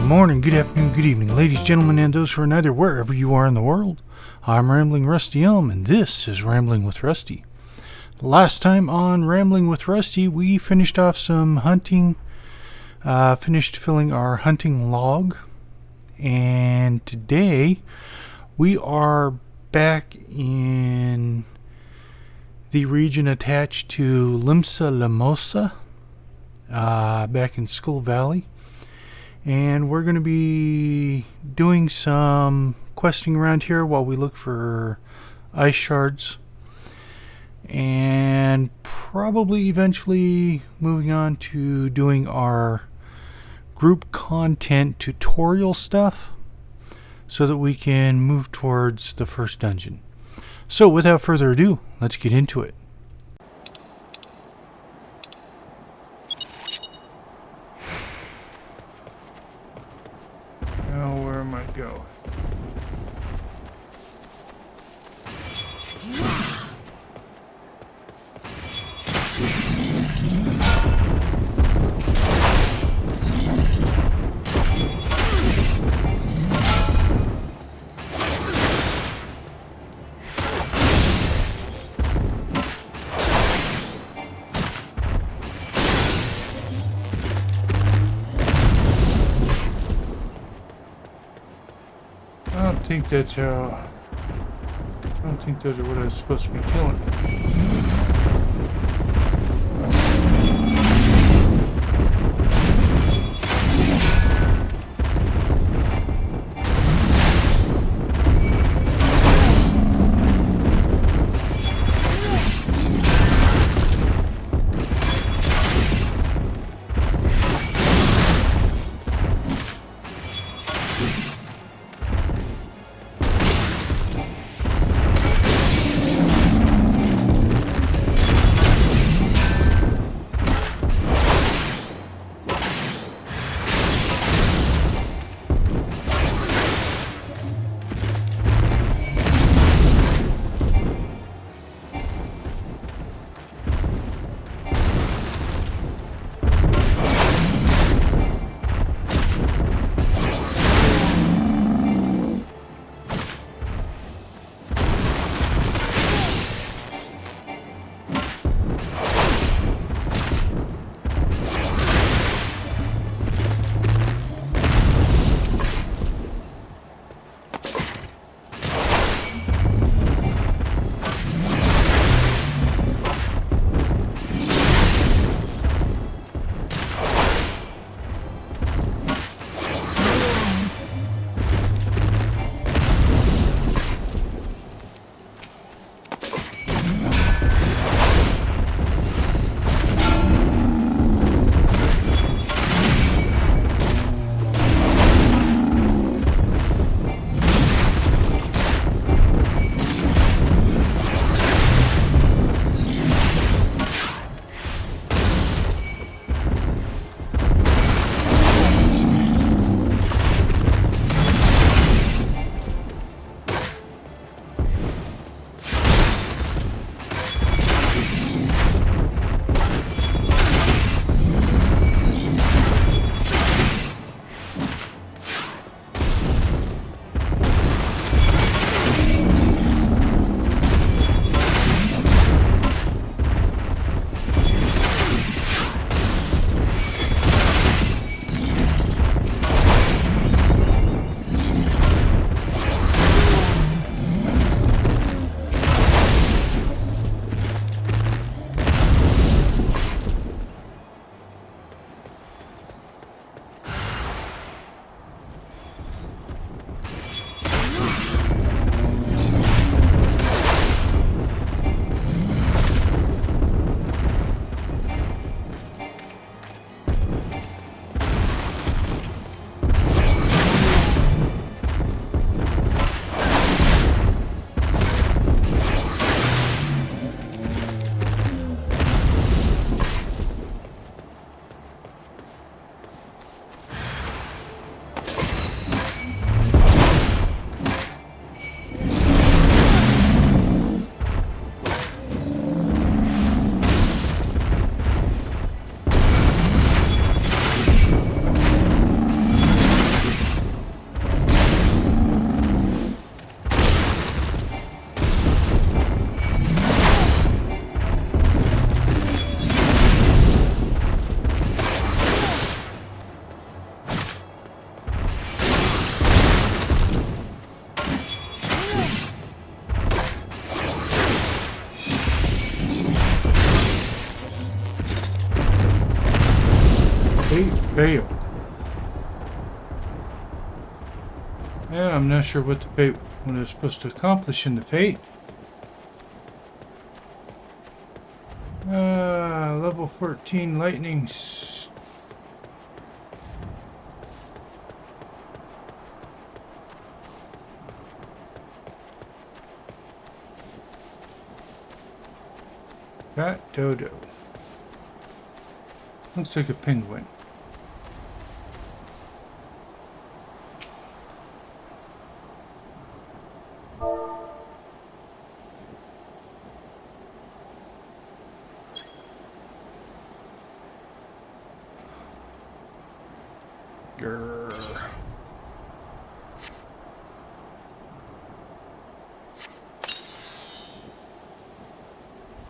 morning, good afternoon, good evening, ladies, gentlemen, and those who are neither, wherever you are in the world. I'm Rambling Rusty Elm, and this is Rambling with Rusty. Last time on Rambling with Rusty, we finished off some hunting, finished filling our hunting log, and today we are back in the region attached to Limsa Lamosa, back in Skull Valley. And we're going to be doing some questing around here while we look for ice shards. And probably eventually moving on to doing our group content tutorial stuff so that we can move towards the first dungeon. So without further ado, let's get into it. Now where am I going? I don't think those are what I was supposed to be killing. Fate failed. And I'm not sure what the fate was supposed to accomplish in the fate. Level 14 lightning. Fat dodo. Looks like a penguin. Grrr.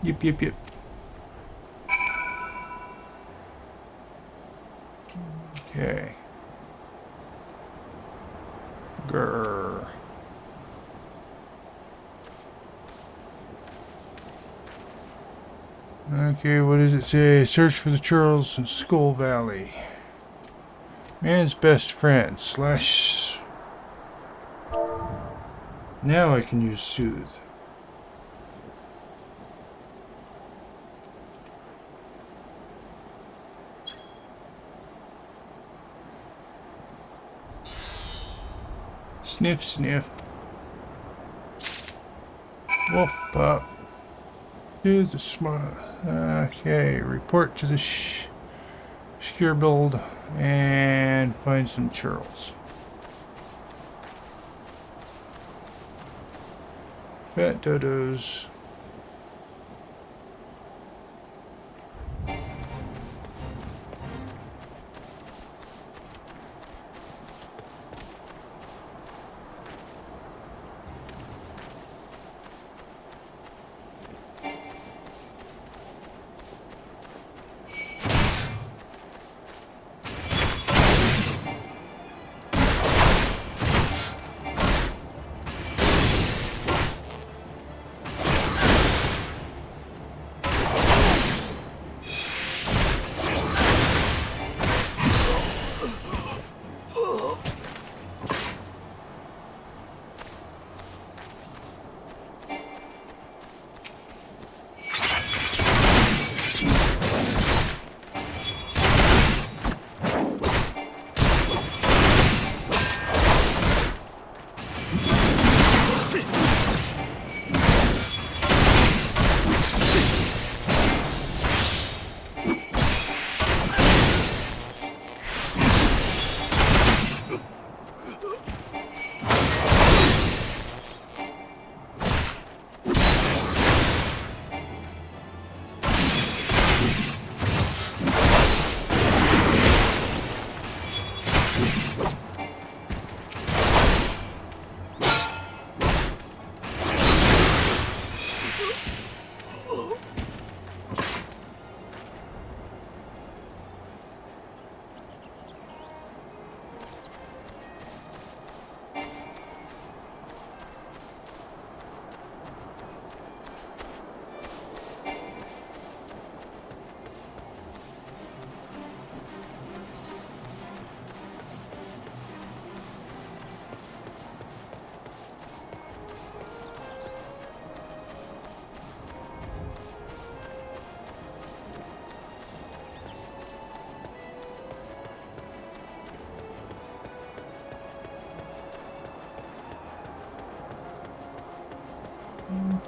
Yep, yep, yep. Okay. Grrr. Okay, what does it say? Search for the Charles in Skull Valley. Man's best friend. Slash. Now I can use soothe. Sniff, sniff. Wolf pup. Here's a smile. Okay, report to the secure build and find some churls. Fat dodos.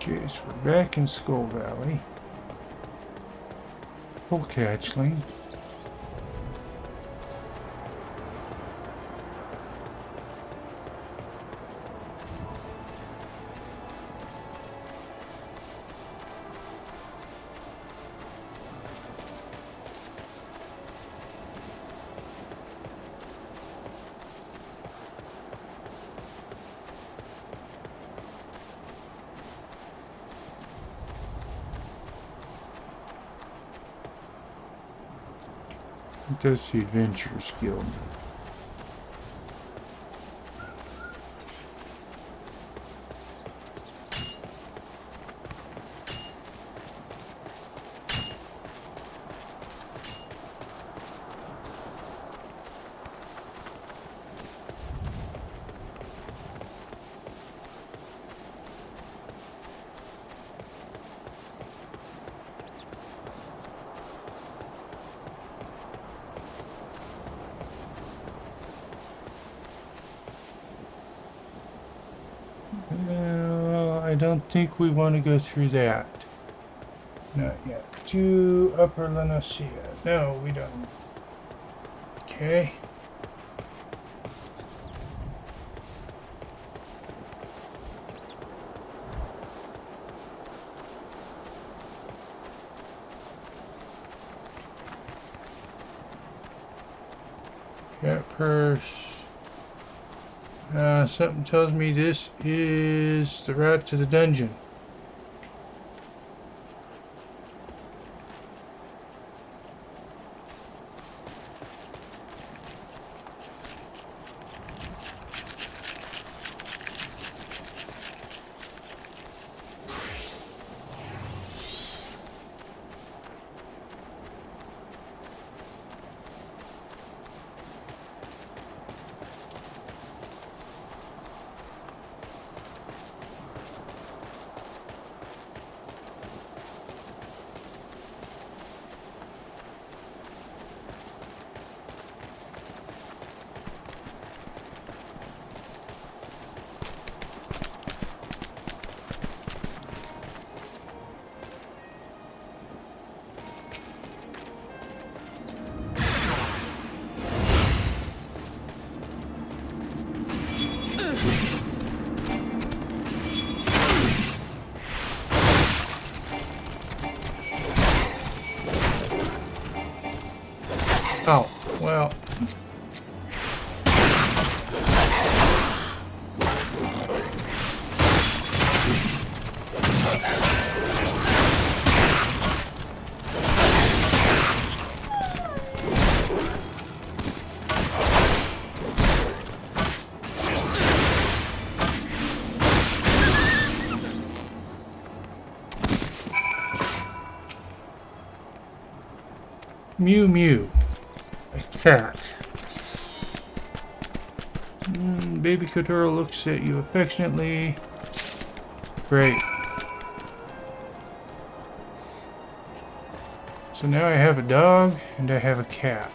Okay, so we're back in Skull Valley. Full catchling. That's the Adventurers Guild. don't think we want to go through that. Not yet. To Upper Lenosia. No, we don't. Okay. Cat purse. Something tells me this is the route to the dungeon. Oh, well. Mew Mew. A cat. Baby Kotaro looks at you affectionately. Great. So now I have a dog and I have a cat.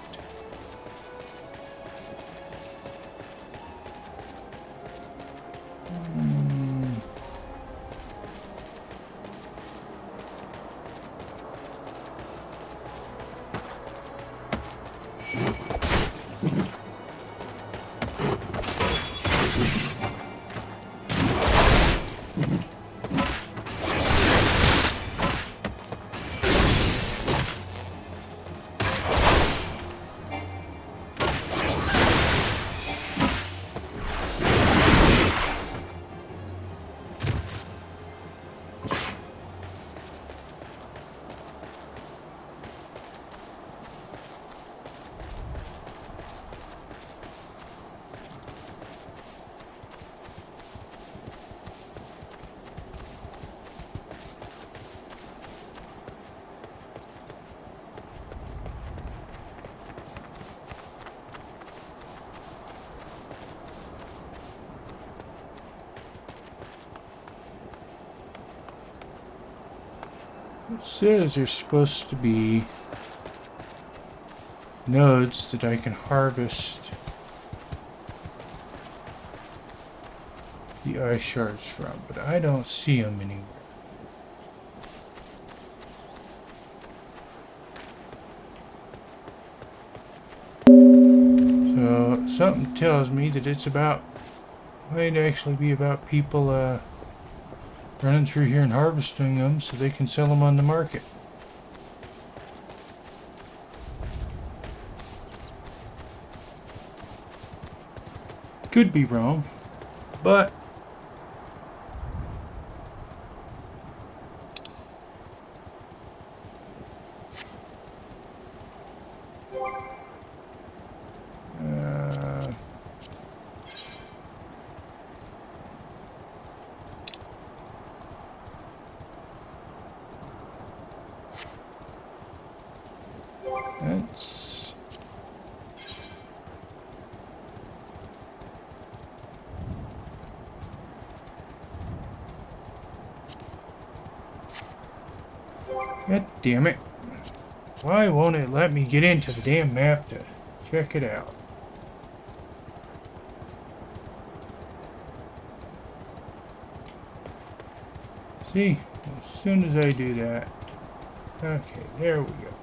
It says there's supposed to be nodes that I can harvest the ice shards from, but I don't see them anywhere. So something tells me that it's about, might actually be about people running through here and harvesting them so they can sell them on the market. Could be wrong, but that's God damn it. Why won't it let me get into the damn map to check it out? See? As soon as I do that. Okay, there we go.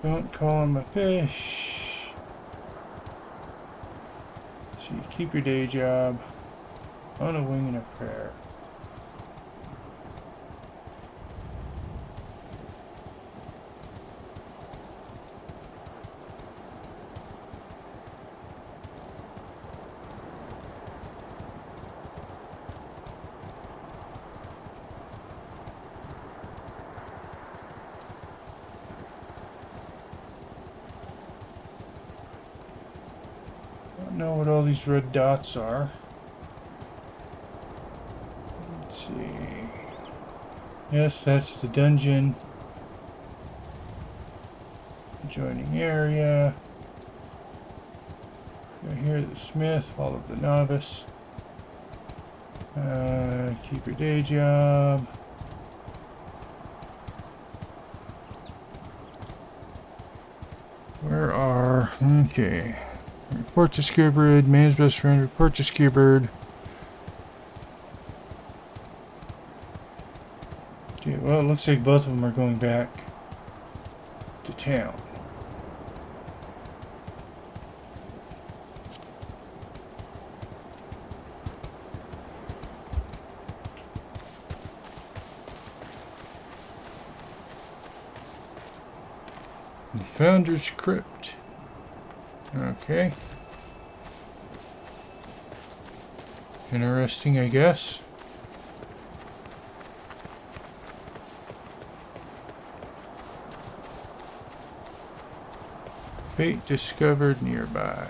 Don't call him a fish. So you keep your day job on a wing and a prayer. Don't know what all these red dots are. Let's see. Yes, that's the dungeon. Adjoining area. Go here, the smith, follow the novice. Keep your day job. Where are... Okay. Report to Scarebird. Man's best friend. Report to Scarebird. Okay, well, it looks like both of them are going back to town. The Founder's Crypt. Okay. Interesting, I guess. Bait discovered nearby.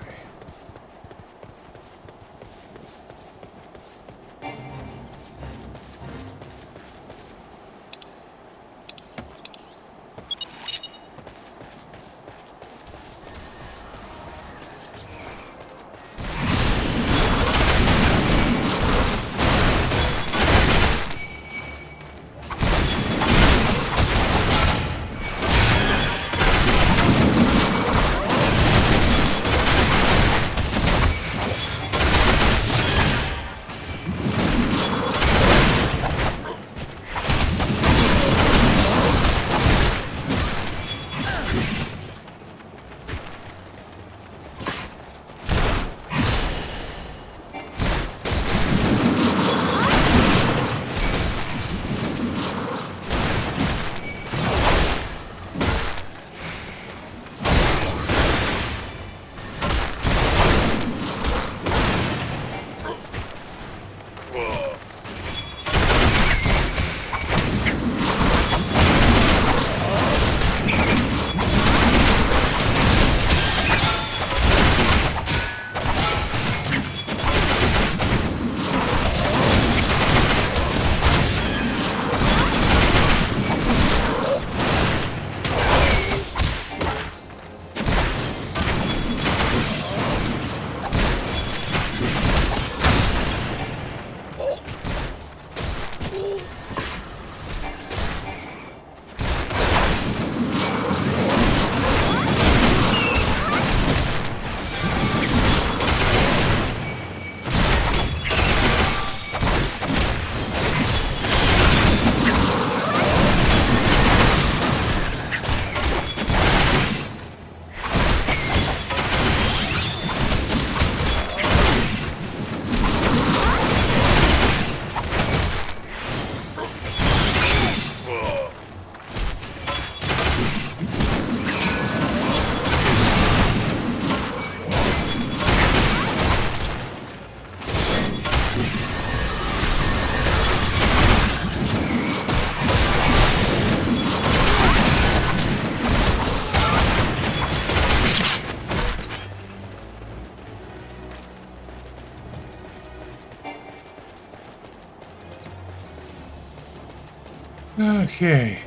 Okay.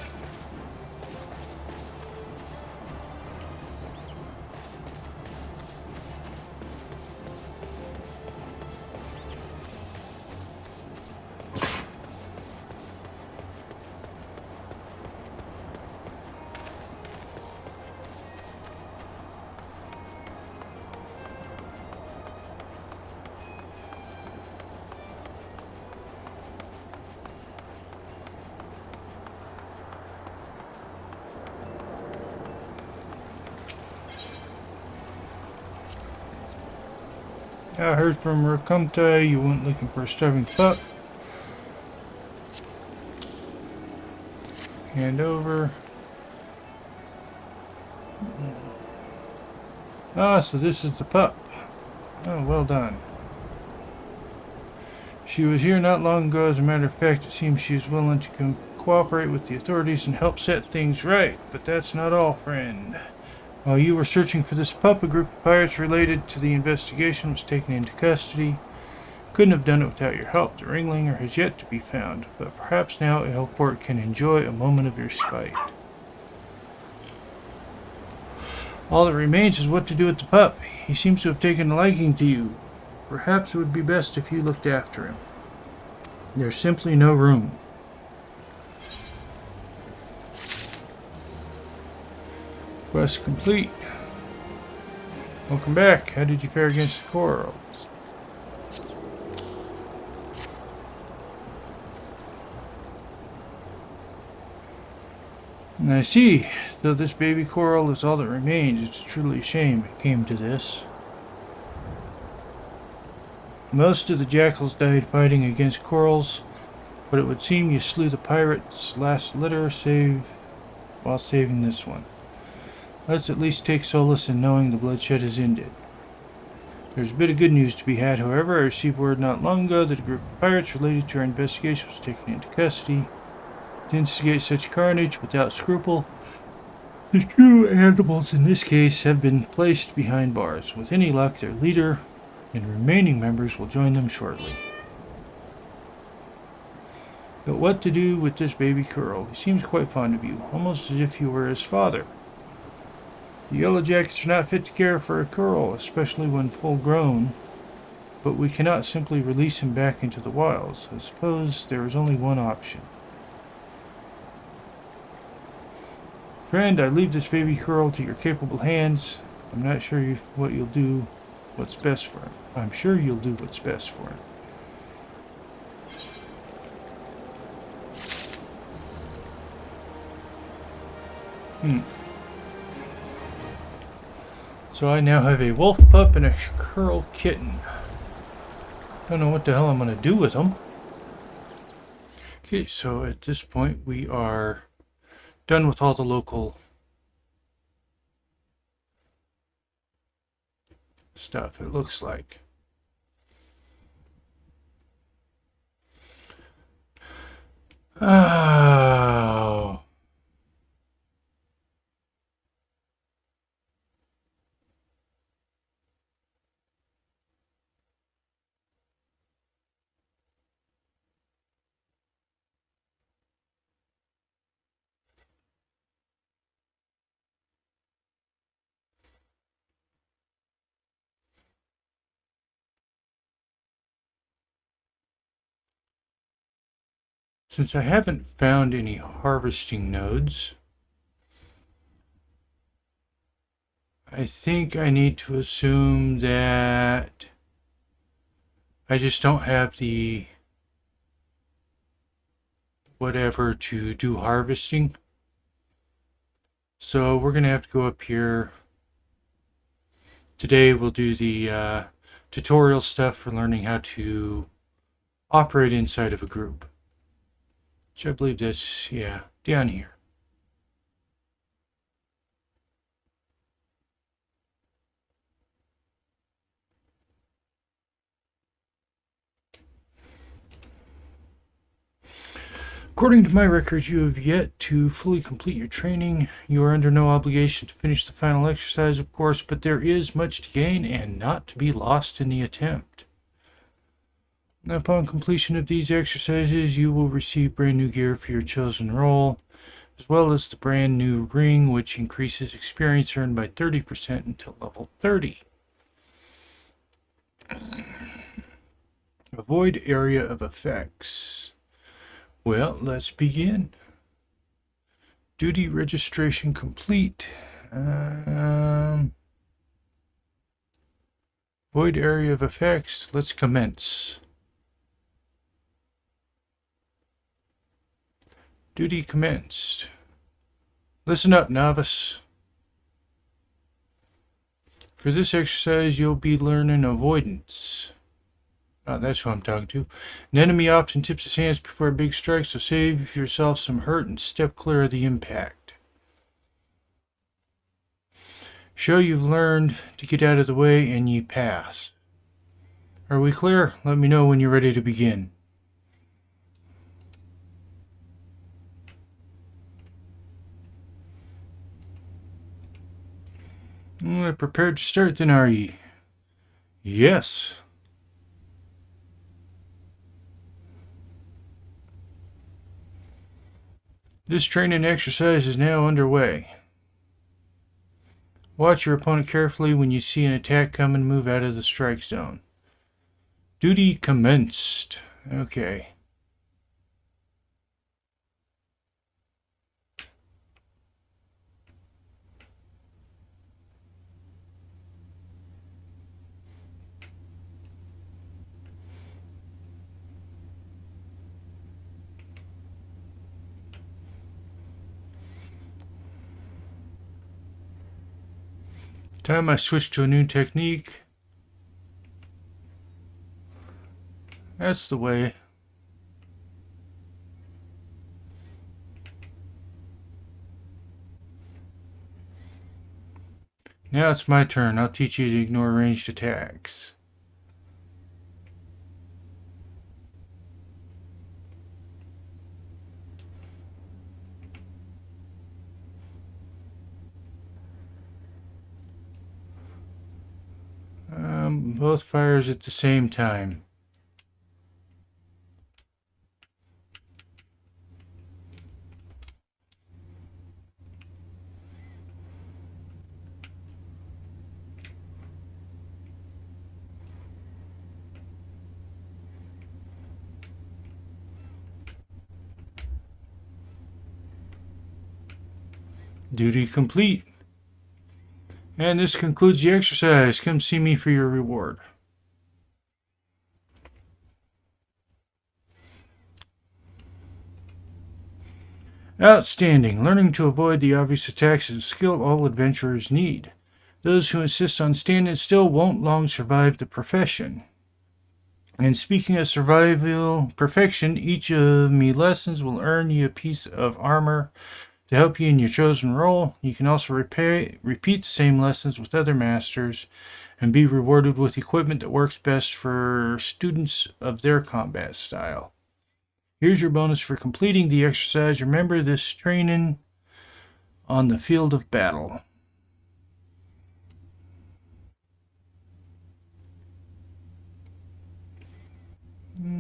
I heard from Rakumta you went looking for a starving pup. Hand over. Ah, so this is the pup. Oh, well done. She was here not long ago. As a matter of fact, it seems she is willing to cooperate with the authorities and help set things right. But that's not all, friend. While you were searching for this pup, a group of pirates related to the investigation was taken into custody. Couldn't have done it without your help. The ringleader has yet to be found, but perhaps now Aleport can enjoy a moment of your spite. All that remains is what to do with the pup. He seems to have taken a liking to you. Perhaps it would be best if you looked after him. There's simply no room. Quest complete. Welcome back. How did you fare against the corals? And I see. Though this baby coral is all that remains, it's truly a shame it came to this. Most of the jackals died fighting against corals, but it would seem you slew the pirate's last litter while saving this one. Let's at least take solace in knowing the bloodshed is ended. There's a bit of good news to be had, however. I received word not long ago that a group of pirates related to our investigation was taken into custody. To instigate such carnage without scruple, the true animals in this case have been placed behind bars. With any luck, their leader and remaining members will join them shortly. But what to do with this baby coral? He seems quite fond of you, almost as if you were his father. The yellow jackets are not fit to care for a coral, especially when full grown, but we cannot simply release him back into the wilds. I suppose there is only one option. Friend, I leave this baby coral to your capable hands. I'm not sure what you'll do what's best for him. I'm sure you'll do what's best for him. So I now have a wolf pup and a coral kitten. Don't know what the hell I'm going to do with them. Okay, so at this point we are done with all the local stuff, it looks like. Oh. Since I haven't found any harvesting nodes, I think I need to assume that I just don't have the whatever to do harvesting. So we're going to have to go up here. Today we'll do the tutorial stuff for learning how to operate inside of a group. Which I believe that's, yeah, down here. According to my records, you have yet to fully complete your training. You are under no obligation to finish the final exercise, of course, but there is much to gain and not to be lost in the attempt. Upon completion of these exercises, you will receive brand new gear for your chosen role, as well as the brand new ring, which increases experience earned by 30% until level 30. Avoid area of effects. Well, let's begin. Duty registration complete. Void area of effects. Let's commence. Duty commenced. Listen up, novice. For this exercise, you'll be learning avoidance. Oh, that's who I'm talking to. An enemy often tips his hands before a big strike, so save yourself some hurt and step clear of the impact. Show you've learned to get out of the way and ye pass. Are we clear? Let me know when you're ready to begin. Prepared to start then, are ye? Yes. This training exercise is now underway. Watch your opponent carefully. When you see an attack coming, move out of the strike zone. Duty commenced. Okay. Time I switch to a new technique. That's the way. Now it's my turn. I'll teach you to ignore ranged attacks. Both fires at the same time. Duty complete. And this concludes the exercise. Come see me for your reward. Outstanding. Learning to avoid the obvious attacks is a skill all adventurers need. Those who insist on standing still won't long survive the profession. And speaking of survival perfection, each of me lessons will earn you a piece of armor to help you in your chosen role. You can also repeat the same lessons with other masters and be rewarded with equipment that works best for students of their combat style. Here's your bonus for completing the exercise. Remember this training on the field of battle.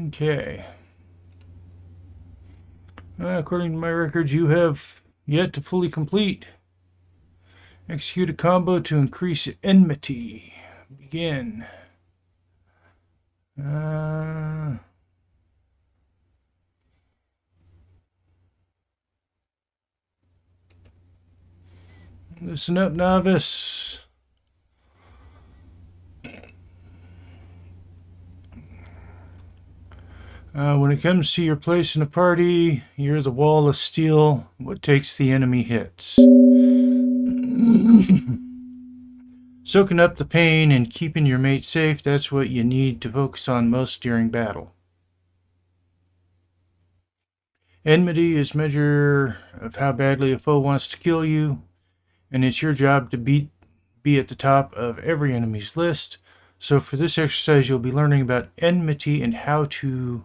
Okay. According to my records, you have yet to fully complete. Execute a combo to increase enmity. Begin. Listen up, novice. When it comes to your place in a party, you're the wall of steel, what takes the enemy hits. Soaking up the pain and keeping your mate safe, that's what you need to focus on most during battle. Enmity is a measure of how badly a foe wants to kill you, and it's your job to be at the top of every enemy's list. So for this exercise, you'll be learning about enmity and how to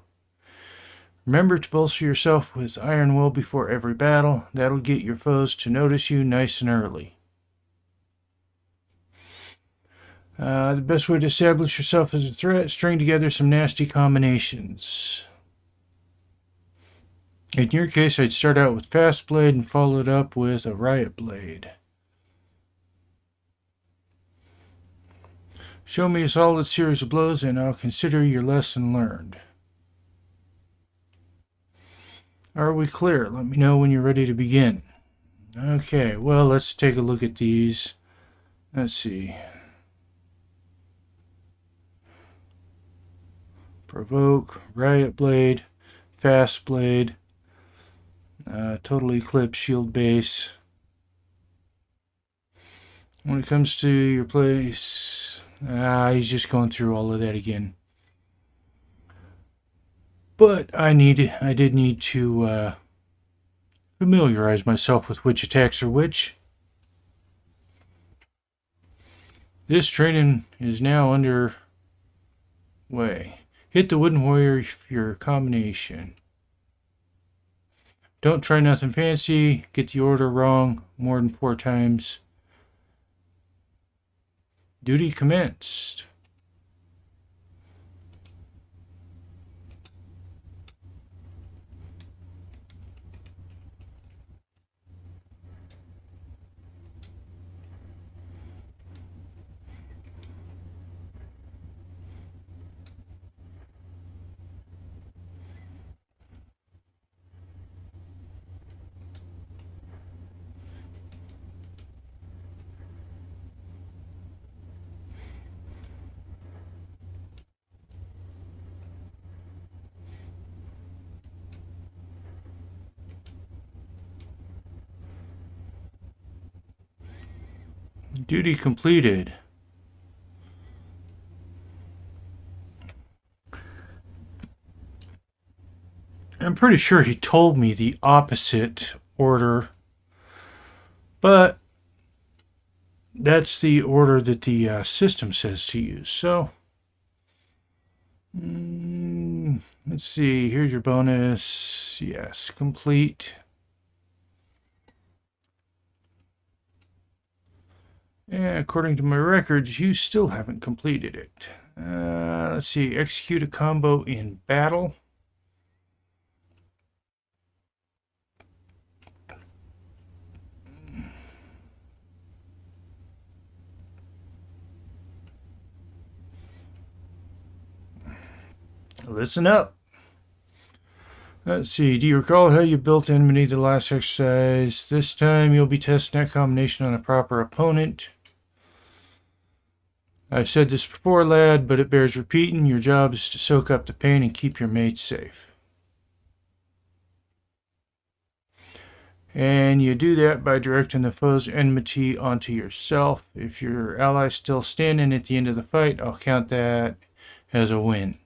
remember to bolster yourself with iron will before every battle. That'll get your foes to notice you nice and early. The best way to establish yourself as a threat, string together some nasty combinations. In your case, I'd start out with Fast Blade and follow it up with a Riot Blade. Show me a solid series of blows and I'll consider your lesson learned. Are we clear? Let me know when you're ready to begin. Okay, well, let's take a look at these. Let's see. Provoke, Riot Blade, Fast Blade, Total Eclipse, Shield Base. When it comes to your place, he's just going through all of that again. But I did need to familiarize myself with which attacks are which. This training is now underway. Hit the wooden warrior for your combination. Don't try nothing fancy. Get the order wrong more than 4 times. Duty commenced. Duty completed. I'm pretty sure he told me the opposite order, but that's the order that the system says to use. So, let's see. Here's your bonus. Yes, complete. And according to my records, you still haven't completed it. Let's see. Execute a combo in battle. Listen up. Let's see. Do you recall how you built enmity the last exercise? This time you'll be testing that combination on a proper opponent. I've said this before, lad, but it bears repeating. Your job is to soak up the pain and keep your mates safe. And you do that by directing the foe's enmity onto yourself. If your ally's still standing at the end of the fight, I'll count that as a win.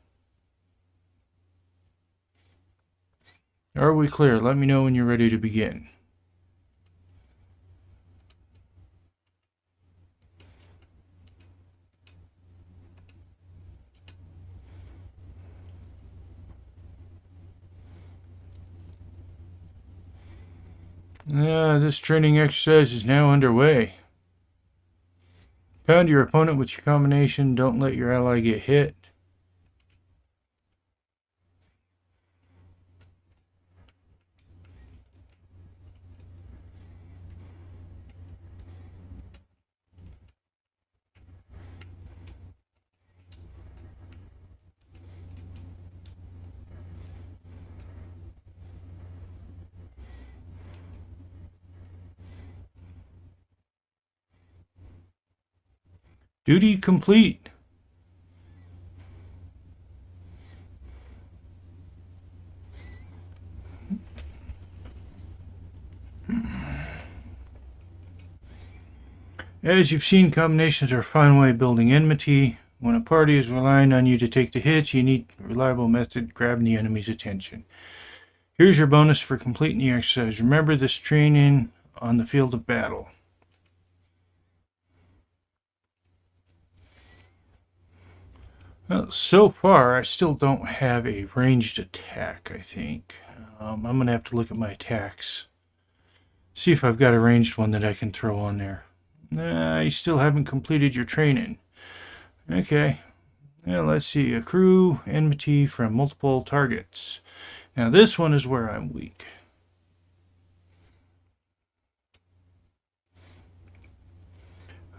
Are we clear? Let me know when you're ready to begin. This training exercise is now underway. Pound your opponent with your combination. Don't let your ally get hit. Duty complete. As you've seen, combinations are a fine way of building enmity. When a party is relying on you to take the hits, you need a reliable method grabbing the enemy's attention. Here's your bonus for completing the exercise. Remember this training on the field of battle. Well, so far, I still don't have a ranged attack, I think. I'm going to have to look at my attacks. See if I've got a ranged one that I can throw on there. You still haven't completed your training. Okay. Now let's see. Accrue enmity from multiple targets. Now this one is where I'm weak.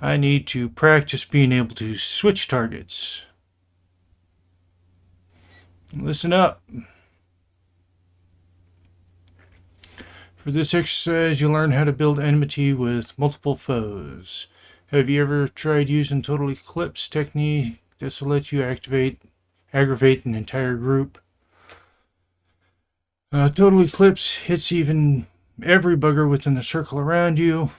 I need to practice being able to switch targets. Listen up. For this exercise, you'll learn how to build enmity with multiple foes. Have you ever tried using Total Eclipse technique? This will let you aggravate an entire group. Total Eclipse hits every bugger within the circle around you.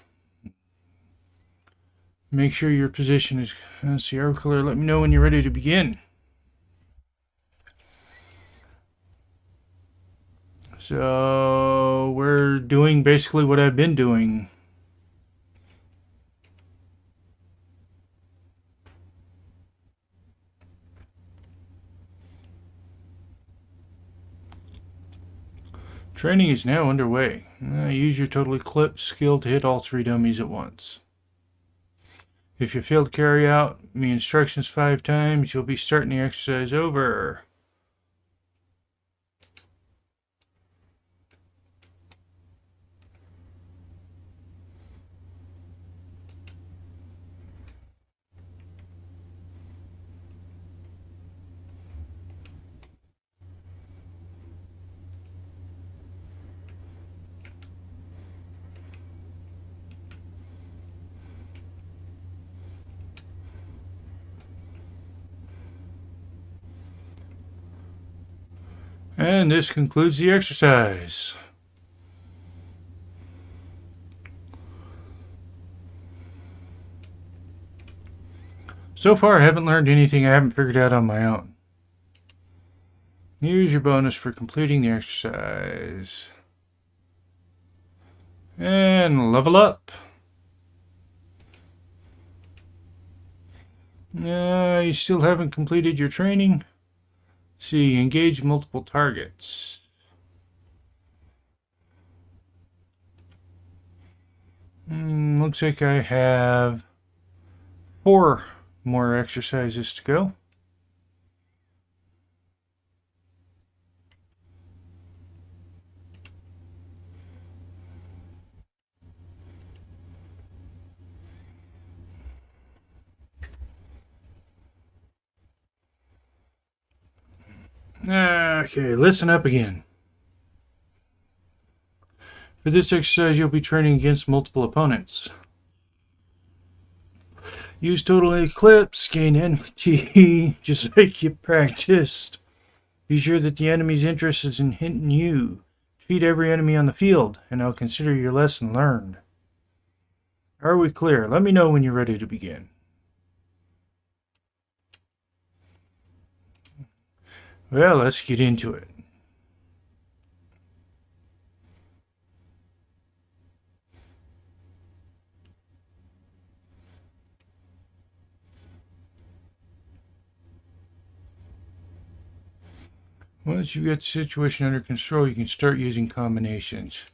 Make sure your position is... Let's see, arrow color, let me know when you're ready to begin. So, we're doing basically what I've been doing. Training is now underway. Use your total eclipse skill to hit all 3 dummies at once. If you fail to carry out the instructions 5 times, you'll be starting the exercise over. And this concludes the exercise. So far, I haven't learned anything I haven't figured out on my own. Here's your bonus for completing the exercise. And level up. You still haven't completed your training. See, engage multiple targets. Looks like I have 4 more exercises to go. Okay, listen up again. For this exercise, you'll be training against multiple opponents. Use total eclipse, gain energy, just like you practiced. Be sure that the enemy's interest is in hitting you. Defeat every enemy on the field, and I'll consider your lesson learned. Are we clear? Let me know when you're ready to begin. Well, let's get into it. Once you get the situation under control, you can start using combinations.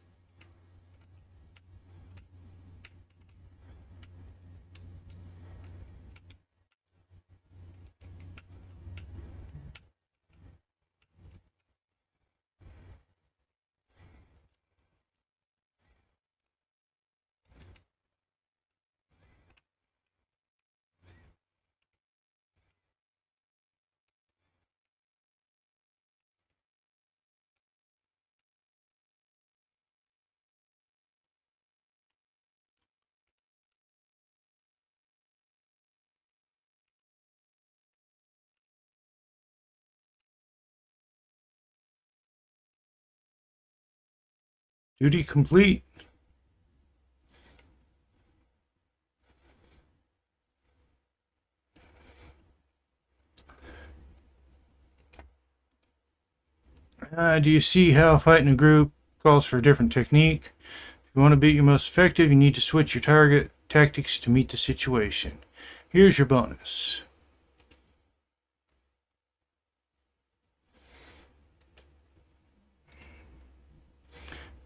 Duty complete. Do you see how fighting a group calls for a different technique? If you want to be your most effective, you need to switch your target tactics to meet the situation. Here's your bonus.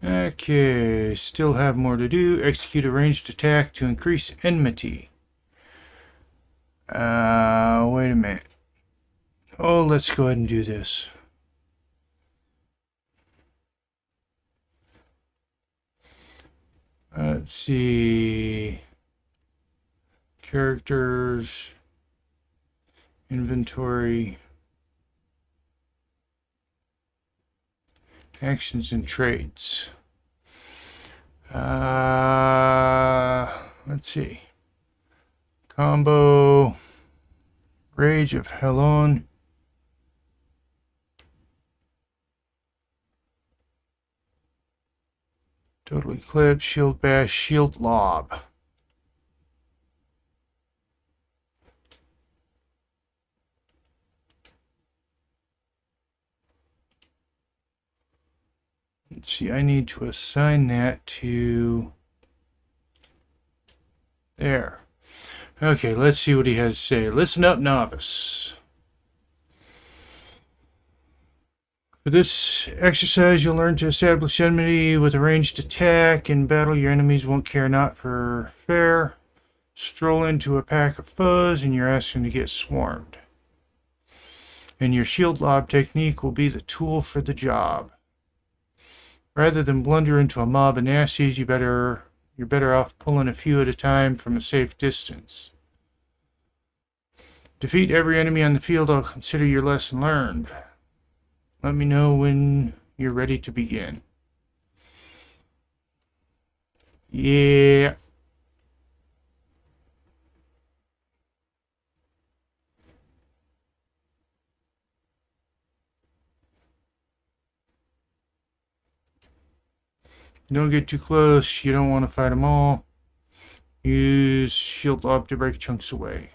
Okay, still have more to do. Execute a ranged attack to increase enmity. Wait a minute. Oh, let's go ahead and do this. Let's see. Characters. Inventory. Actions and traits. Let's see. Combo. Rage of Helon. Total Eclipse, Shield Bash, Shield Lob. Let's see, I need to assign that to there. Okay, let's see what he has to say. Listen up, novice. For this exercise, you'll learn to establish enmity with a ranged attack. In battle, your enemies won't care not for fair. Stroll into a pack of foes, and you're asking to get swarmed. And your shield lob technique will be the tool for the job. Rather than blunder into a mob of nasties, you're better off pulling a few at a time from a safe distance. Defeat every enemy on the field. I'll consider your lesson learned. Let me know when you're ready to begin. Yeah. Don't get too close. You don't want to fight them all. Use shield lob to break chunks away.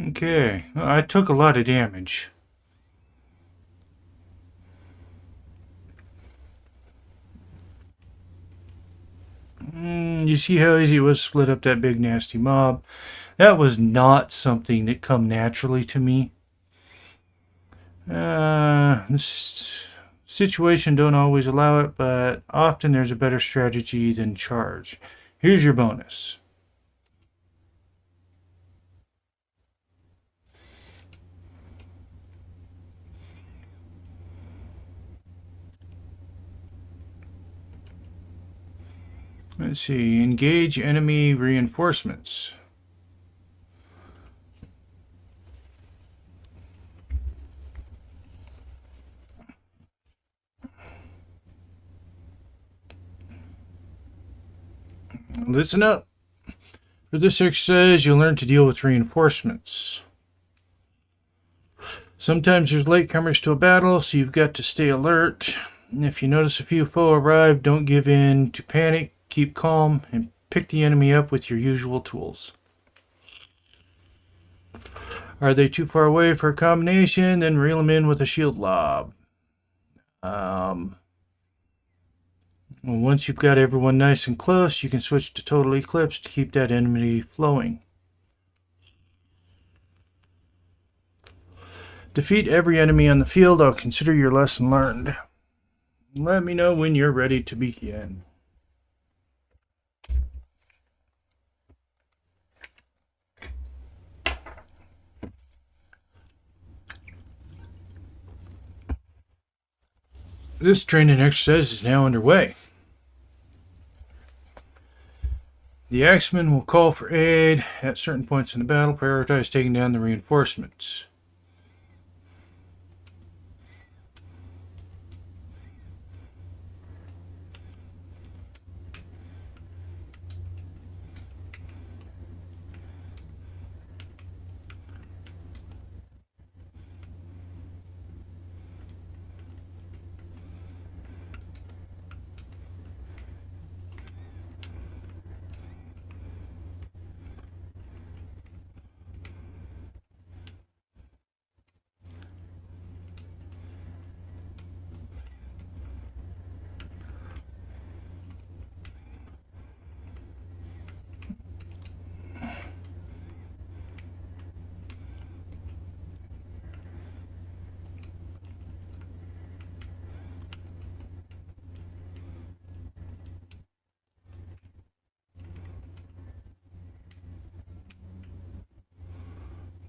Okay, I took a lot of damage. You see how easy it was to split up that big nasty mob? That was not something that come naturally to me. This situation don't always allow it, but often there's a better strategy than charge. Here's your bonus. Let's see, engage enemy reinforcements. Listen up. For this exercise, you'll learn to deal with reinforcements. Sometimes there's latecomers to a battle, so you've got to stay alert. If you notice a few foe arrive, don't give in to panic. Keep calm and pick the enemy up with your usual tools. Are they too far away for a combination? Then reel them in with a shield lob. Well, once you've got everyone nice and close, you can switch to Total Eclipse to keep that enmity flowing. Defeat every enemy on the field. I'll consider your lesson learned. Let me know when you're ready to begin. This training exercise is now underway. The axemen will call for aid at certain points in the battle. Prioritize taking down the reinforcements.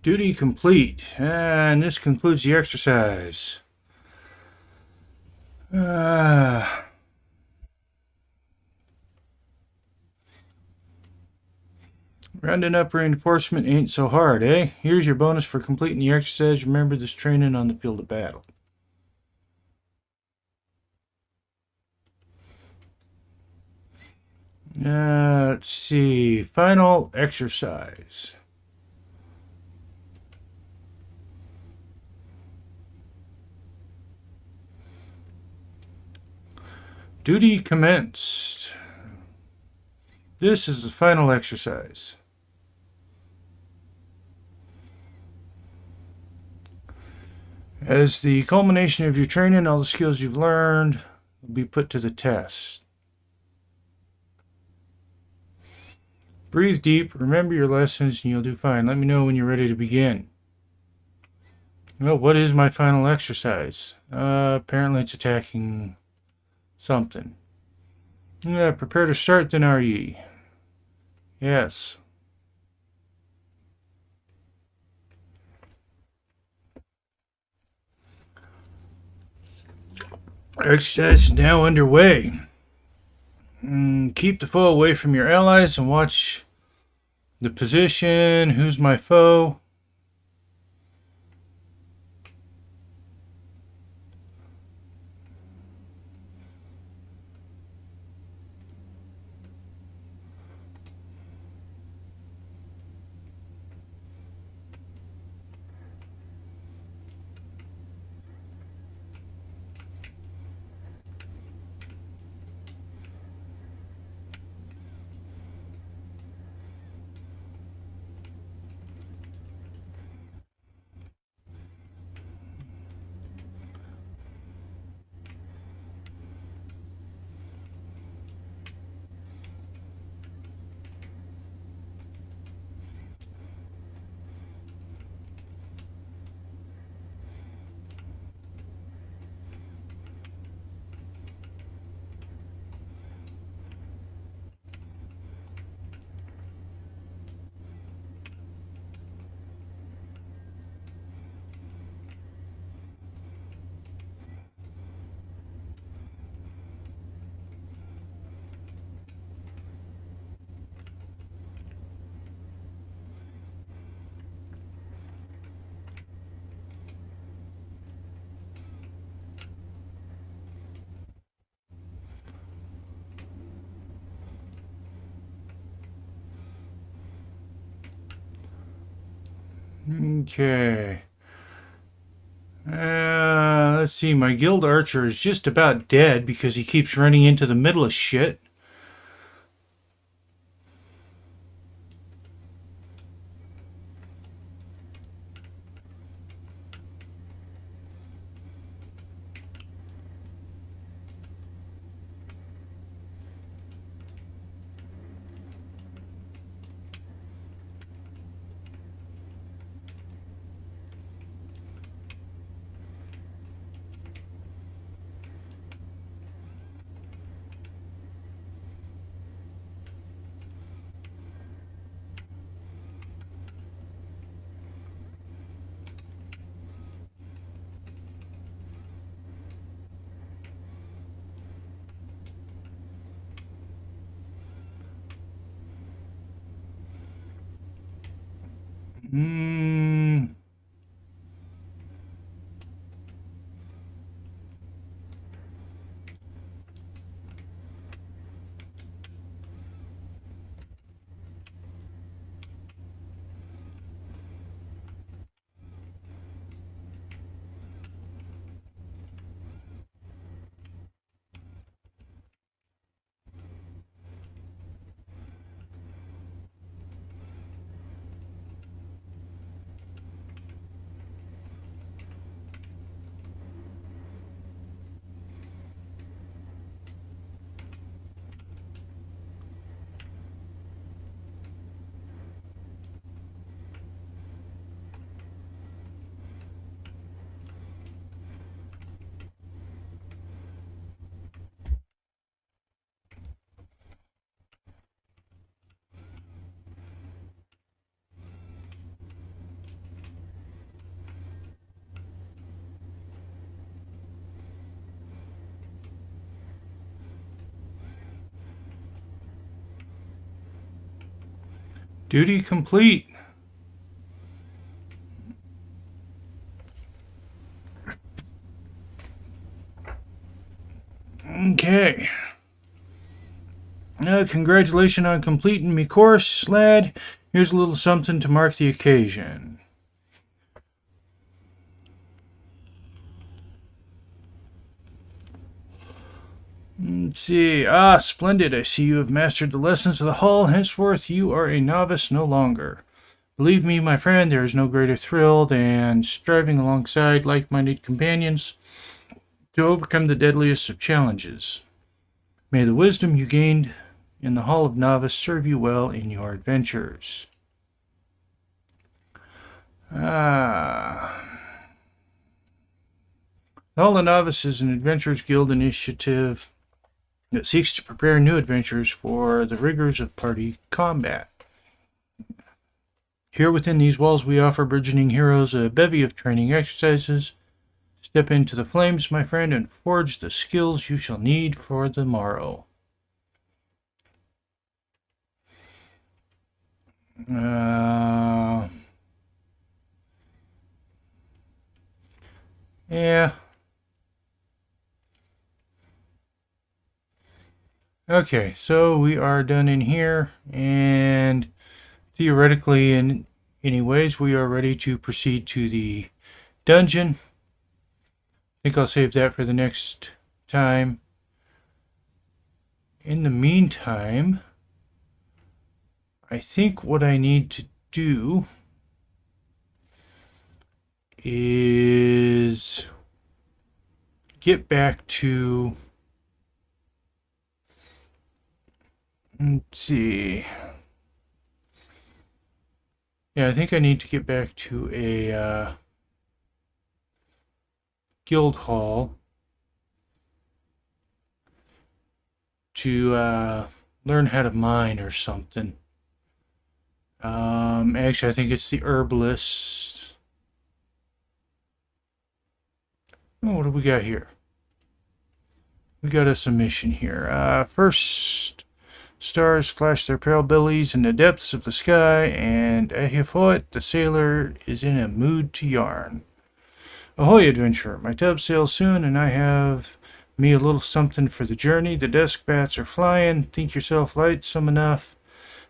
Duty complete. And this concludes the exercise. Rounding up reinforcement ain't so hard, eh? Here's your bonus for completing the exercise. Remember this training on the field of battle. Let's see. Final exercise. Duty commenced. This is the final exercise. As the culmination of your training, all the skills you've learned will be put to the test. Breathe deep, remember your lessons, and you'll do fine. Let me know when you're ready to begin. Well, what is my final exercise? Apparently it's attacking something. Yeah, prepare to start, then are ye? Yes. Exercise is now underway. Keep the foe away from your allies and watch the position. Who's my foe? Okay. Let's see. My guild archer is just about dead because he keeps running into the middle of shit. Hmm. Duty complete. Okay. Congratulations on completing me course, lad. Here's a little something to mark the occasion. Let's see. Ah, splendid. I see you have mastered the lessons of the hall. Henceforth, you are a novice no longer. Believe me, my friend, there is no greater thrill than striving alongside like-minded companions to overcome the deadliest of challenges. May the wisdom you gained in the Hall of Novice serve you well in your adventures. The Hall of Novice is an Adventurers Guild initiative that seeks to prepare new adventurers for the rigors of party combat. Here within these walls, we offer burgeoning heroes a bevy of training exercises. Step into the flames, my friend, and forge the skills you shall need for the morrow. Yeah. Okay, so we are done in here, and theoretically, in anyways, we are ready to proceed to the dungeon. I think I'll save that for the next time. In the meantime, I think what I need to do is get back to, let's see. Yeah, I think I need to get back to a guild hall to learn how to mine or something. Actually, I think it's the herbalist. Oh, what do we got here? We got us a mission here. First, stars flash their pale bellies in the depths of the sky, and Aleport, the sailor, is in a mood to yarn. Ahoy, adventurer! My tub sails soon, and I have me a little something for the journey. The desk bats are flying. Think yourself lightsome enough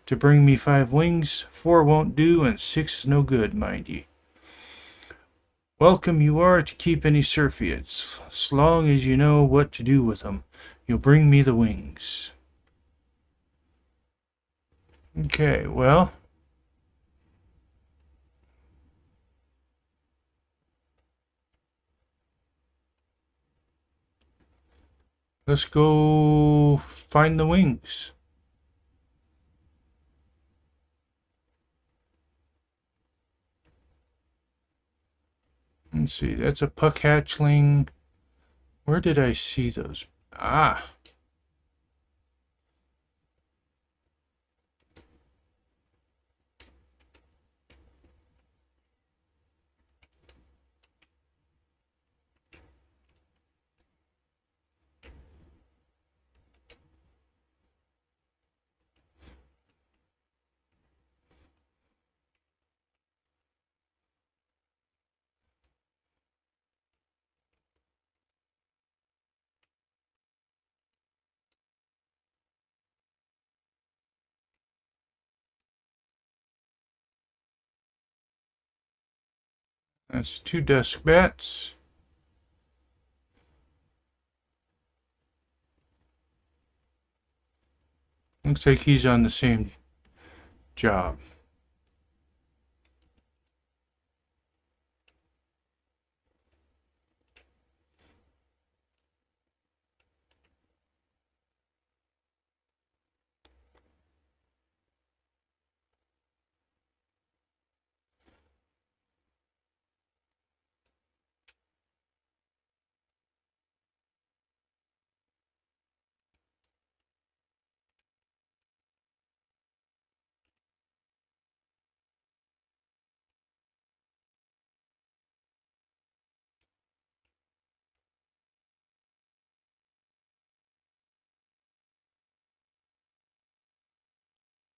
to bring me 5 wings. 4 won't do, and 6 is no good, mind ye. Welcome you are to keep any surfeits, as long as you know what to do with them. You'll bring me the wings. Okay, well. Let's go find the wings. Let's see, that's a puck hatchling. Where did I see those? Ah. That's 2 desk bats. Looks like he's on the same job.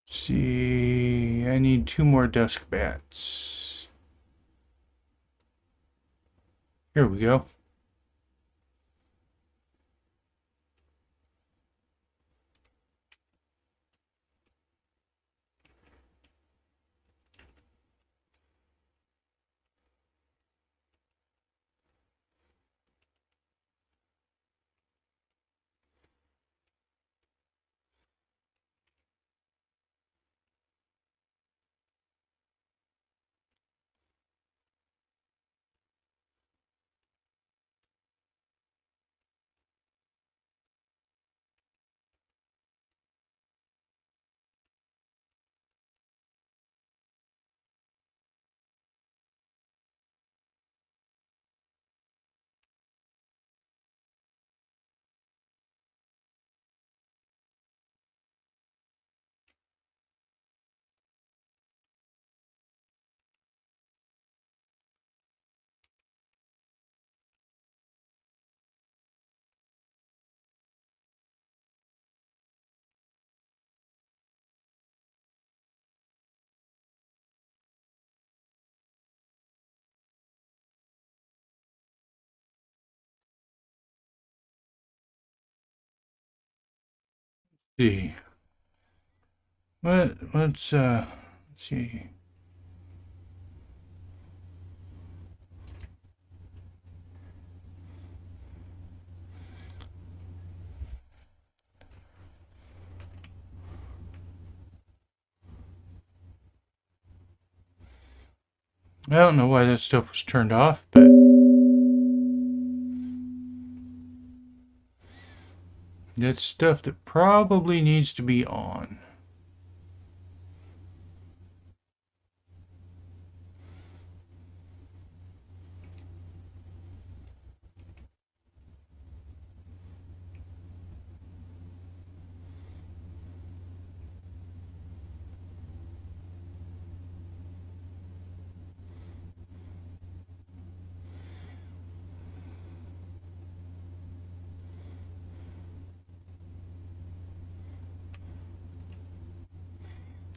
See, I need 2 more desk bats. Here we go. See. Let's see. I don't know why that stuff was turned off, but that's stuff that probably needs to be on.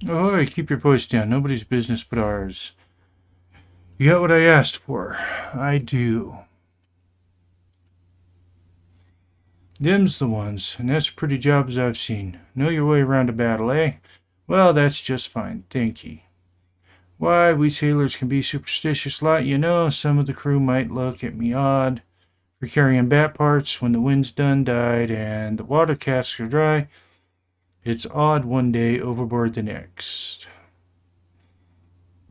Oh, keep your voice down. Nobody's business but ours. You got what I asked for. I do. Them's the ones, and that's pretty jobs I've seen. Know your way around a battle, eh? Well, that's just fine, thank ye. Why, we sailors can be superstitious lot, you know. Some of the crew might look at me odd for carrying bat parts when the wind's done died and the water casks are dry. It's odd one day, overboard the next.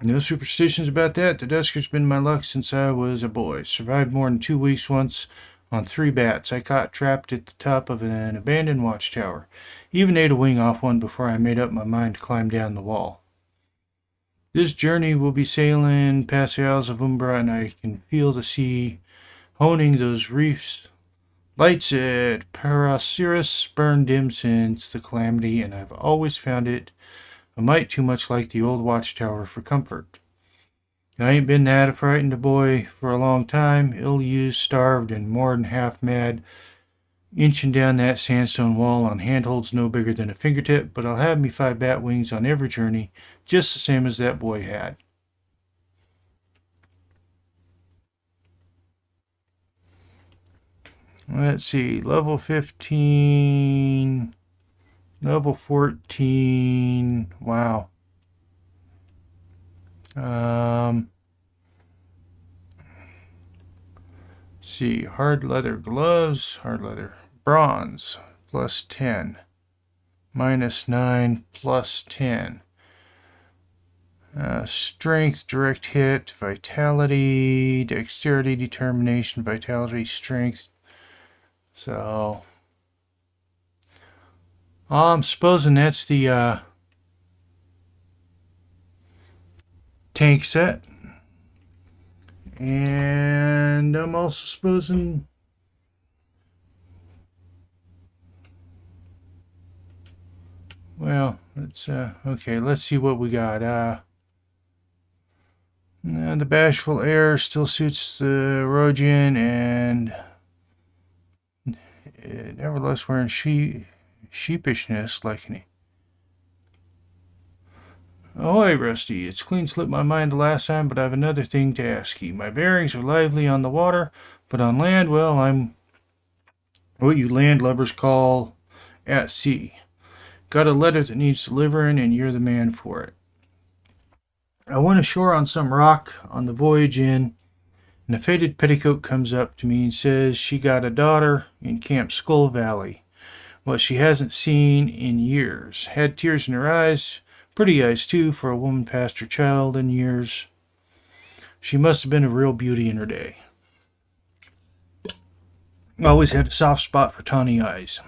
No superstitions about that. The Dusker's been my luck since I was a boy. Survived more than 2 weeks once on 3 bats I caught trapped at the top of an abandoned watchtower. Even ate a wing off one before I made up my mind to climb down the wall. This journey will be sailing past the Isles of Umbra, and I can feel the sea honing those reefs. Lights at Parasiris burned dim since the calamity, and I've always found it a mite too much like the old watchtower for comfort. I ain't been that frightened a boy for a long time, ill-used, starved, and more than half mad, inching down that sandstone wall on handholds no bigger than a fingertip, but I'll have me 5 bat wings on every journey, just the same as that boy had. Let's see, level 15, level 14, wow. see. Hard leather gloves. Hard leather. Bronze. Plus 10. Minus 9. Plus 10. Strength, direct hit, vitality, dexterity, determination, vitality, strength. So, I'm supposing that's the tank set. And I'm also supposing... Well, let's, okay, let's see what we got. The bashful air still suits the Rogin, and nevertheless wearing sheepishness like an... Ahoy, Rusty. It's clean slipped my mind the last time, but I have another thing to ask you. My bearings are lively on the water, but on land, well, I'm what you landlubbers call at sea. Got a letter that needs delivering, and you're the man for it. I went ashore on some rock on the voyage in, and a faded petticoat comes up to me and says she got a daughter in Camp Skull Valley. What she hasn't seen in years. Had tears in her eyes. Pretty eyes, too, for a woman past her child in years. She must have been a real beauty in her day. Always had a soft spot for tawny eyes.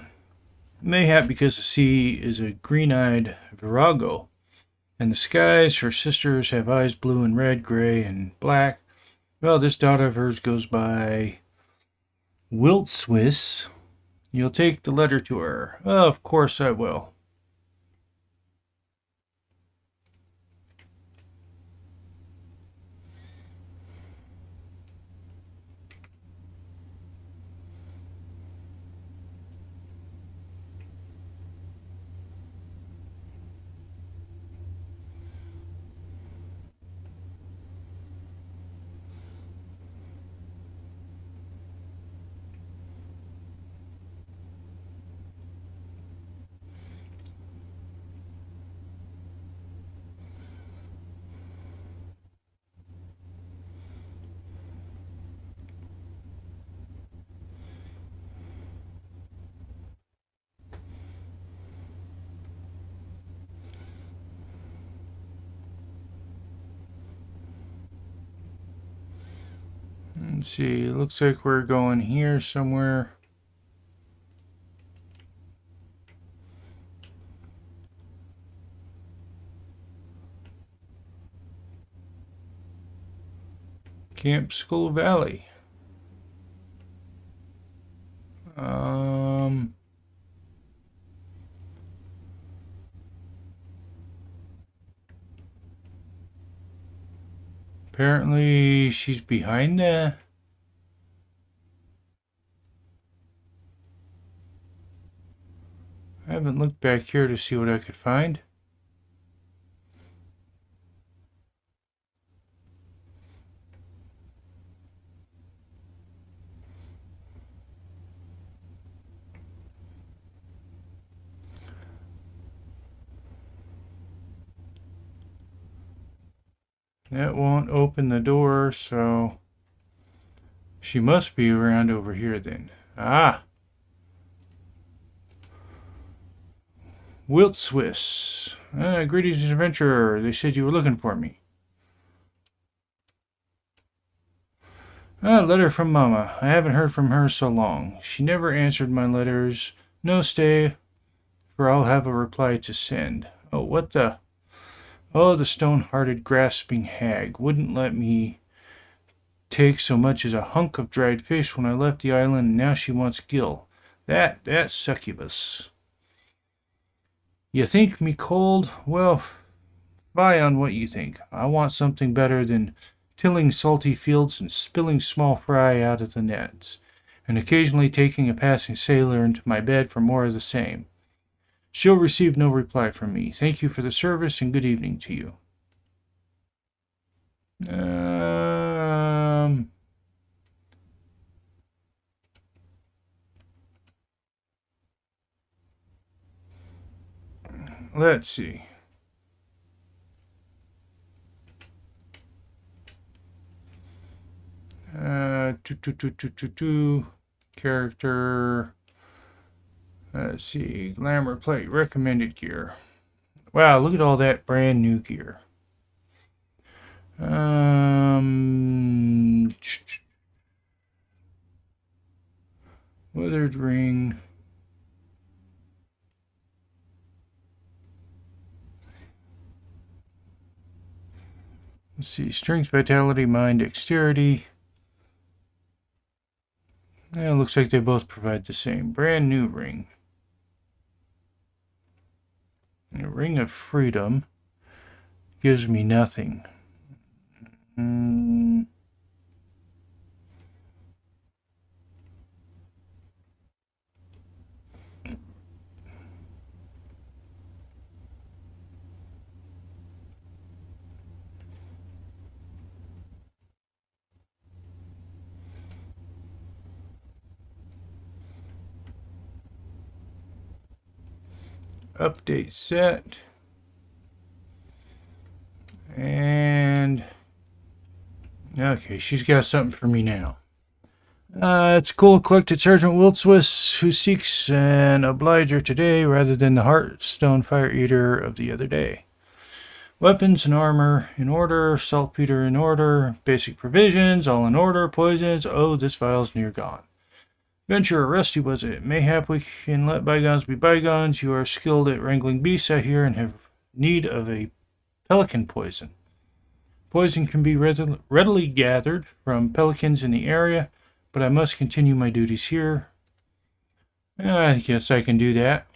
Mayhap because the sea is a green-eyed virago, and the skies, her sisters, have eyes blue and red, gray, and black. Well, this daughter of hers goes by Wilt Swiss. You'll take the letter to her. Oh, of course I will. Let's see, it looks like we're going here somewhere. Camp Skull Valley. Apparently she's behind the... I haven't looked back here to see what I could find. That won't open the door, so she must be around over here then. Ah! Wilt Swiss. Greetings, adventurer. They said you were looking for me. A letter from Mama. I haven't heard from her so long. She never answered my letters. No, stay, for I'll have a reply to send. Oh, what the... Oh, the stone-hearted, grasping hag wouldn't let me take so much as a hunk of dried fish when I left the island, and now she wants Gil. That succubus. You think me cold? Well, fie on what you think. I want something better than tilling salty fields and spilling small fry out of the nets, and occasionally taking a passing sailor into my bed for more of the same. She'll receive no reply from me. Thank you for the service, and good evening to you. Let's see. Character. Let's see. Glamour plate. Recommended gear. Wow, look at all that brand new gear. Withered ring. Let's see. Strength, vitality, mind, dexterity. Yeah, it looks like they both provide the same. Brand new ring. A ring of freedom gives me nothing. Update set. And okay, she's got something for me now. It's cool. Collected Sergeant Wiltswith, who seeks an obliger today rather than the Heartstone Fire Eater of the other day. Weapons and armor in order. Saltpeter in order. Basic provisions all in order. Poisons. Oh, this vial's near gone. Venturer, Rusty was it? Mayhap we can let bygones be bygones. You are skilled at wrangling beasts, I hear, and have need of a pelican poison. Poison can be readily gathered from pelicans in the area, but I must continue my duties here. I guess I can do that.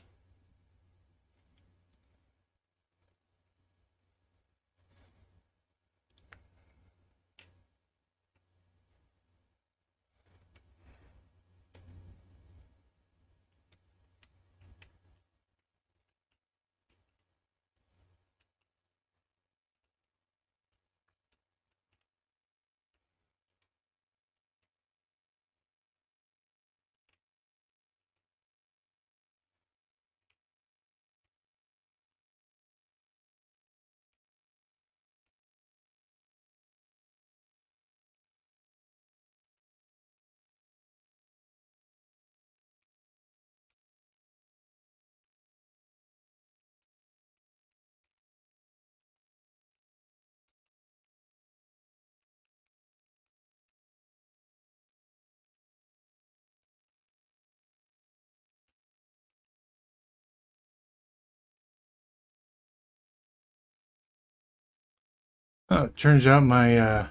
Oh, it turns out my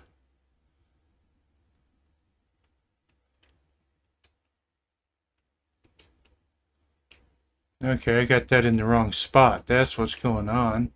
okay, I got that in the wrong spot. That's what's going on.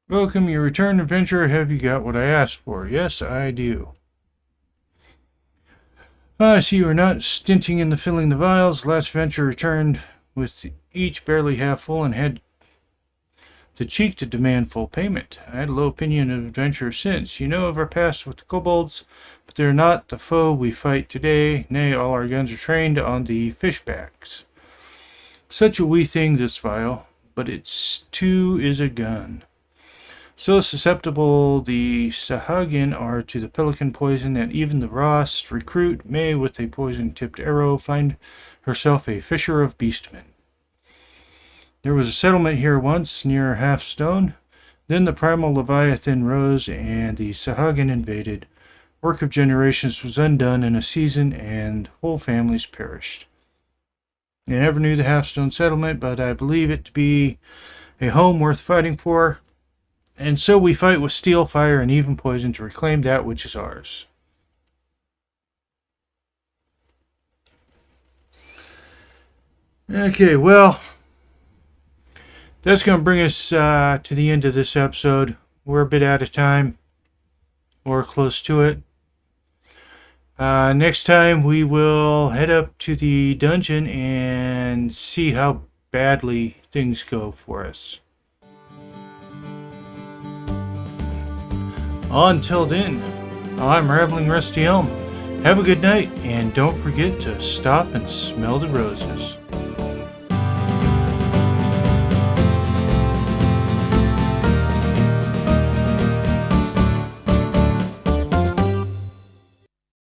Welcome, your return, adventurer. Have you got what I asked for? Yes, I do. I see you are not stinting in the filling the vials. Last venture returned with each barely half full and had the cheek to demand full payment. I had a low opinion of adventurers since. You know of our past with the kobolds, but they're not the foe we fight today. Nay, all our guns are trained on the fishbacks. Such a wee thing, this vial, but it's too is a gun. So susceptible the Sahagin are to the pelican poison that even the rawest recruit may, with a poison-tipped arrow, find herself a fisher of beastmen. There was a settlement here once, near Halfstone. Then the primal Leviathan rose, and the Sahagin invaded. Work of generations was undone in a season, and whole families perished. I never knew the Halfstone settlement, but I believe it to be a home worth fighting for. And so we fight with steel, fire, and even poison to reclaim that which is ours. Okay, well, that's going to bring us to the end of this episode. We're a bit out of time, or close to it. Next time we will head up to the dungeon and see how badly things go for us. Until then, I'm Rambling Rusty Elm. Have a good night, and don't forget to stop and smell the roses.